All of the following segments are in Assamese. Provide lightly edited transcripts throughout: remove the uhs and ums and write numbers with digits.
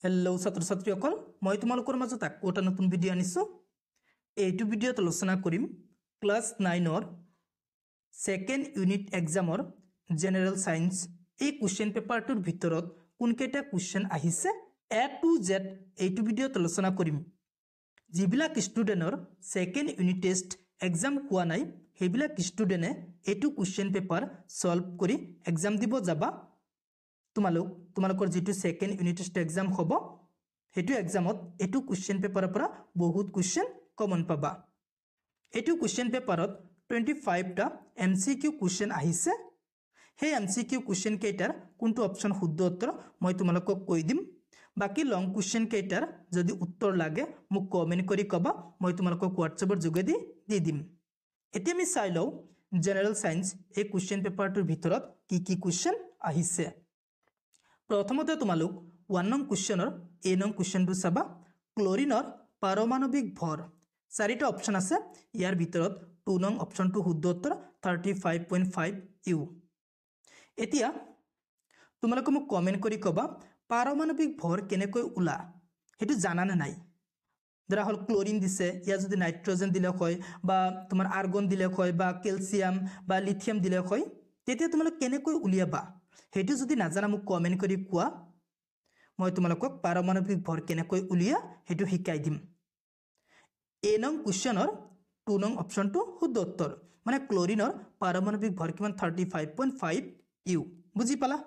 हेलो छात्र छात्रीসকল মই তোমালোকৰ মাজত আকৌ এটা নতুন ভিডিও আনিছো এইটো ভিডিওত আলোচনা কৰিম ক্লাস 9 ৰ সেকেন্ড ইউনিট এক্সামৰ জেনাৰেল সায়েন্স এই কোশ্চেন পেপাৰটোৰ ভিতৰত কোনকেটা কোশ্চেন আহিছে এ টু জেড এইটো ভিডিওত আলোচনা কৰিম যিবিলাক ষ্টুডেন্টৰ সেকেন্ড ইউনিট টেষ্ট এক্সাম হোৱা নাই হেবিলাক ষ্টুডেন্টে এইটো কোশ্চেন পেপাৰ সলভ কৰি এক্সাম দিব যাবা তোমালোকৰ যেটো সেকেন্ড ইউনিট টেষ্ট এক্সাম হ'ব হেতু এক্সামত এটো কোশ্চেন পেপাৰৰ পৰা বহুত কোশ্চেন কমন পাবা এটো কোশ্চেন পেপাৰত 25 টা এমসিকিউ কোশ্চেন আহিছে হে এমসিকিউ কোশ্চেন কেইটাৰ কোনটো অপচন শুদ্ধ উত্তৰ মই তোমালোকক কৈ দিম বাকি লং কোশ্চেন কেইটাৰ যদি উত্তৰ লাগে মোক কমেন্ট কৰি কবা মই তোমালোকক হোৱাটছএপৰ যোগেদি দি দিম এতিয়া আমি চাই লও জেনাৰেল সায়েন্স এই কোশ্চেন পেপাৰটোৰ ভিতৰত কি কোশ্চেন আহিছে প্ৰথমতে তোমালোক 1 নং কোশ্চেনৰ এ নং কোশ্চেনটো চাবা ক্লোৰিনৰ পাৰমাণবিক ভৰ চাৰিটা অপচন আছে ইয়াৰ ভিতৰত 2 নং অপচনটো শুদ্ধ উত্তৰ 35.5 ইউ এতিয়া তোমালোক মোক কমেন্ট কৰি কবা পাৰমাণবিক ভৰ কেনেকৈ উলা হেতু জানানে নাই ধৰা হল ক্লোৰিন দিছে ইয়া যদি নাইট্ৰজেন দিলে হয় বা তোমাৰ আৰ্গন দিলে হয় বা ক্যালসিয়াম বা লিথিয়াম দিলে হয় তেতিয়া তোমালোক কেনেকৈ উলিয়াবা হেতু যদি নাজানা মোক কমেন্ট কৰি কোৱা মই তোমালোকক পাৰমাণবিক ভৰ কেনেকৈ উলিয়া হেতু শিকাই দিম এ নং কোশ্চেনৰ 2 নং অপচনটো শুদ্ধ উত্তৰ মানে ক্লোৰিনৰ পাৰমাণবিক ভৰ কিমান 35.5 ইউ বুজি পালা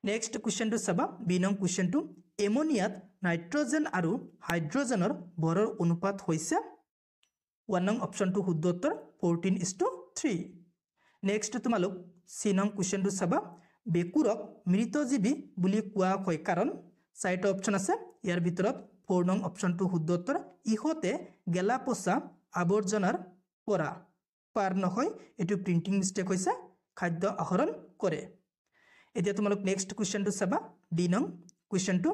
নেক্সট কোশ্চেনটো চাবা বি নং কোশ্চেনটো এমোনিয়াত নাইট্ৰজেন আৰু হাইড্ৰজেনৰ ভৰৰ অনুপাত হৈছে 1 নং অপচনটো শুদ্ধ উত্তৰ 14:3 নেক্সট তোমালোক সি নং কোশ্চেনটো চাবা বেকুৰক মৃতজীৱী বুলি কোৱা হয় কাৰণ চাৰিটা অপচন আছে ইয়াৰ ভিতৰত 4 নং অপচনটো শুদ্ধ উত্তৰ ইহতে গেলা পচা আৱৰ্জনাৰ পৰা পাৰ নহয় এটো প্ৰিন্টিং মিস্টেক হৈছে খাদ্য আহৰণ কৰে এতিয়া তোমালোক নেক্সট কোশ্চেনটো চাবা ডি নং কোশ্চেনটো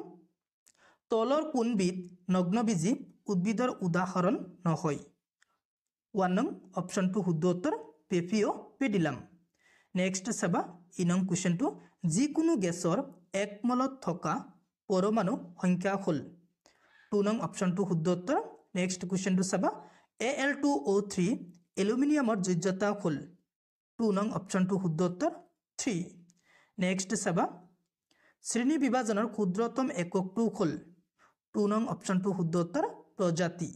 তলৰ কোনবিধ নগ্নবীজী উদ্ভিদৰ উদাহৰণ নহয় 1 নং অপচনটো শুদ্ধ উত্তৰ পেপিওপেডিলাম নেক্সট চাবা ই নং কোশ্চেনটো যিকোনো গেছৰ এক মলত থকা পৰমাণু সংখ্যা হল 2 নং অপচনটো শুদ্ধ উত্তৰ নেক্সট কোশ্চেনটো চাবা Al2O3 এলুমিনিয়ামৰ যোজ্যতা হল 2 নং অপচনটো শুদ্ধ উত্তৰ 3 নেক্সট চাবা শ্ৰেণী বিভাজনৰ ক্ষুদ্ৰতম এককটো হল 2 নং অপচনটো শুদ্ধ উত্তৰ প্ৰজাতি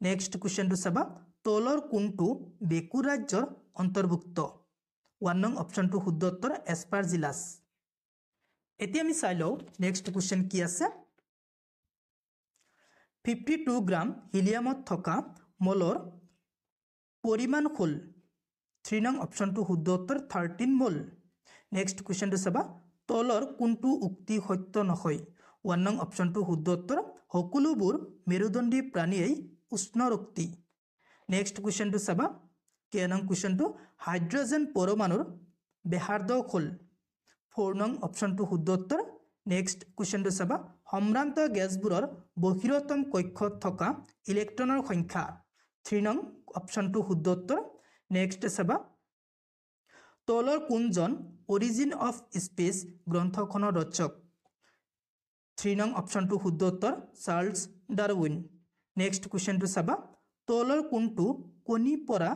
নেক্সট কোশ্চেনটো চাবা তলৰ কোনটো বেকু ৰাজ্যৰ অন্তৰ্ভুক্ত 1 নং অপচনটো শুদ্ধ উত্তৰ এস্পাৰজিলাছ এতিয়া আমি চাই লও নেক্সট কোশ্চেন কি আছে 52 গ্ৰাম হিলিয়ামত থকা মলৰ পৰিমাণ হল 3 নং অপচনটো শুদ্ধ উত্তৰ 13 মোল নেক্সট কোশ্চেনটো চাবা তলৰ কোনটো উক্তি সত্য নহয় 1 নং অপচনটো শুদ্ধ উত্তৰ সকলোবোৰ মেৰুদণ্ডী প্ৰাণীয়ে উষ্ণ ৰক্তি নেক্সট কোশ্চেনটো চাবা কে নং কোশ্চেনটো হাইড্ৰজেন পৰমাণুৰ ব্যাসাৰ্ধ হল 4 নং অপচনটো শুদ্ধ উত্তৰ নেক্সট কোশ্চেনটো চাবা সম্ভ্ৰান্ত গ্যাসবোৰৰ বহিৰতম কক্ষত থকা ইলেক্ট্ৰনৰ সংখ্যা 3 নং অপচনটো শুদ্ধ উত্তৰ নেক্সট চাবা তলৰ কোনজন অৰিজিন অফ স্পেচ গ্ৰন্থখনৰ ৰচক 3 নং অপচনটো শুদ্ধ উত্তৰ চাৰ্লছ ডাৰউইন নেক্সট কোশ্চেনটো চাবা তলৰ কোনটো কণী পৰা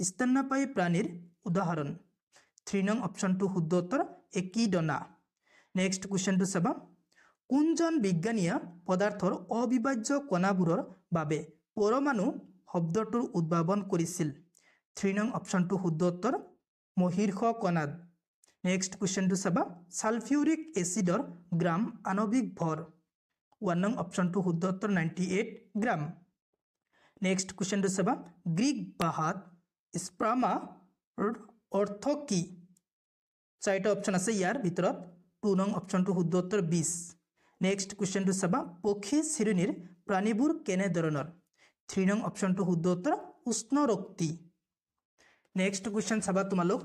স্তন্যপায়ী প্ৰাণীৰ উদাহৰণ 3 নং অপচনটো শুদ্ধ উত্তৰ একিডনা নেক্সট কোশ্চেনটো চাবা কোনজন বিজ্ঞানীয়ে পদাৰ্থৰ অবিভাজ্য কণাবোৰৰ বাবে পৰমাণু শব্দটোৰ উদ্ভাৱন কৰিছিল 3 নং অপচনটো শুদ্ধ উত্তৰ মহিৰ্ষ কণাদ নেক্সট কোশ্চেনটো চাবা সালফিউৰিক এসিডৰ গ্ৰাম আণবিক ভৰ 1 নং অপচনটো শুদ্ধ উত্তৰ 98 গ্ৰাম নেক্সট কোশ্চেনটো চাবা গ্ৰীক ভাষাত স্পাৰ্মা অৰ্থ কি চাৰিটা অপচন আছে ইয়াৰ ভিতৰত 2 নং অপচনটো শুদ্ধ উত্তৰ 20 নেক্সট কোশ্চেনটো চাবা পক্ষী শ্ৰেণীৰ প্ৰাণীবোৰ কেনে ধৰণৰ 3 নং অপচনটো শুদ্ধ উত্তৰ উষ্ণ ৰক্তি নেক্সট কোশ্চেন চাবা তোমালোক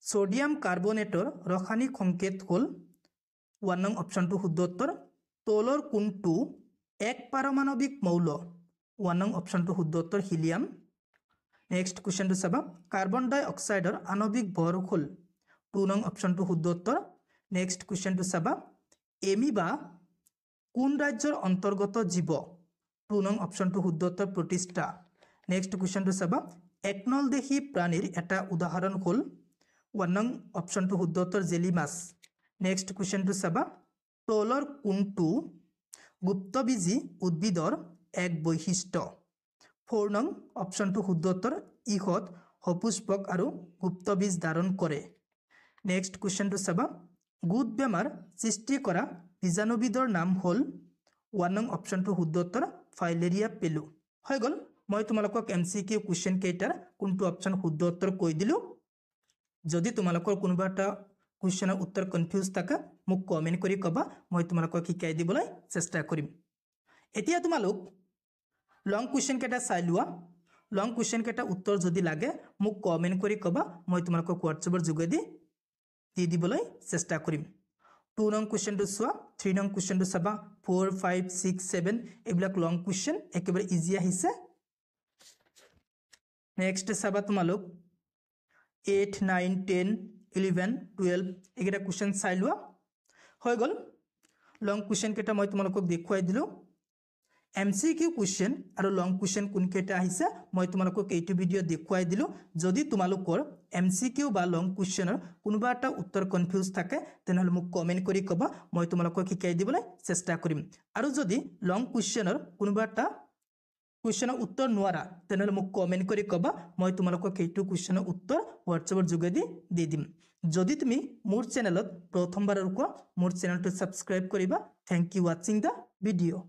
সোডিয়াম কাৰ্বনেটৰ ৰাসায়নিক সংকেত হল 1 নং অপচনটো শুদ্ধ উত্তৰ তলৰ কোনটো এক পাৰমাণবিক মৌল 1 নং অপচনটো শুদ্ধ উত্তৰ হিলিয়াম নেক্সট কোশ্চেনটো চাবা কাৰ্বন ডাই অক্সাইডৰ আণবিক ভৰ হল 2 নং অপশনটো শুদ্ধ উত্তৰ নেক্সট কোৱেশ্চনটো চাবা এমিবা কোন ৰাজ্যৰ অন্তৰ্গত জীৱ 2 নং অপশনটো শুদ্ধ উত্তৰ প্ৰতিষ্ঠা নেক্সট কোৱেশ্চনটো চাবা একনলদেহী প্ৰাণীৰ এটা উদাহৰণ হ'ল 1 নং অপশনটো শুদ্ধ উত্তৰ জেলি মাছ নেক্সট কোৱেশ্চনটো চাবা তলৰ কোনটো গুপ্তবীজী উদ্ভিদৰ এক বৈশিষ্ট্য 4 নং অপশনটো শুদ্ধ উত্তৰ ইহত সপুষ্পক আৰু গুপ্তবীজ ধাৰণ কৰে নেক্সট কোৱেশ্চনটো চাবা গুড বেমাৰ সৃষ্টি কৰা বীজাণুবিধৰ নাম হ'ল 1 নং অপশনটো শুদ্ধ উত্তৰ ফাইলেৰিয়া পেলু হৈ গল মই তোমালোকক এমসিকিউ কোৱেশ্চন কেইটাৰ কোনটো অপশন শুদ্ধ উত্তৰ কৈ দিলো যদি তোমালোকৰ কোনোবা এটা কোৱেশ্চনৰ উত্তৰ কনফিউজ থাকে মোক কমেন্ট কৰি কবা মই তোমালোকক শিকাই দিবলৈ চেষ্টা কৰিম এতিয়া তোমালোক লং কোৱেশ্চন কেইটা চাই লোৱা লং কোৱেশ্চন কেইটা উত্তৰ যদি লাগে মোক কমেন্ট কৰি কবা মই তোমালোকক হোৱাটছএপৰ যোগেদি দি দিবলৈ চেষ্টা কৰিম 2 নং কোৱেশ্চনটো চোৱা 3 নং কোৱেশ্চনটো চাবা 4 5 6 7 এইবিলাক লং কোৱেশ্চন একেবাৰে ইজি আহিছে নেক্সট চাবা তোমালোক 8 9 10 11 12 একেটা কোৱেশ্চন চাই লোৱা হৈ গল লং কোৱেশ্চন কেইটা মই তোমালোকক দেখুৱাই দিলো এমসিকিউ কোৱেশ্চন আৰু লং কোৱেশ্চন কোন কেইটা আহিছে মই তোমালোকক এইটো ভিডিও দেখুৱাই দিলো যদি তোমালোকৰ এমসিকিউ বা লং কোৱেশ্চনৰ কোনোবা এটা উত্তৰ কনফিউজ থাকে তেনহলে মোক কমেন্ট কৰি কবা মই তোমালোকক শিকাই দিবলৈ চেষ্টা কৰিম আৰু যদি লং কোৱেশ্চনৰ কোনোবা এটা কোৱেশ্চনৰ উত্তৰ নোৱাৰা তেনহলে মোক কমেন্ট কৰি কবা মই তোমালোকক এইটো কোৱেশ্চনৰ উত্তৰ হোৱাটছএপৰ যোগেদি দি দিম যদি তুমি মোৰ চেনেলত প্ৰথমবাৰৰ মোৰ চেনেলটো সাবস্ক্ৰাইব কৰিবা thank you watching the video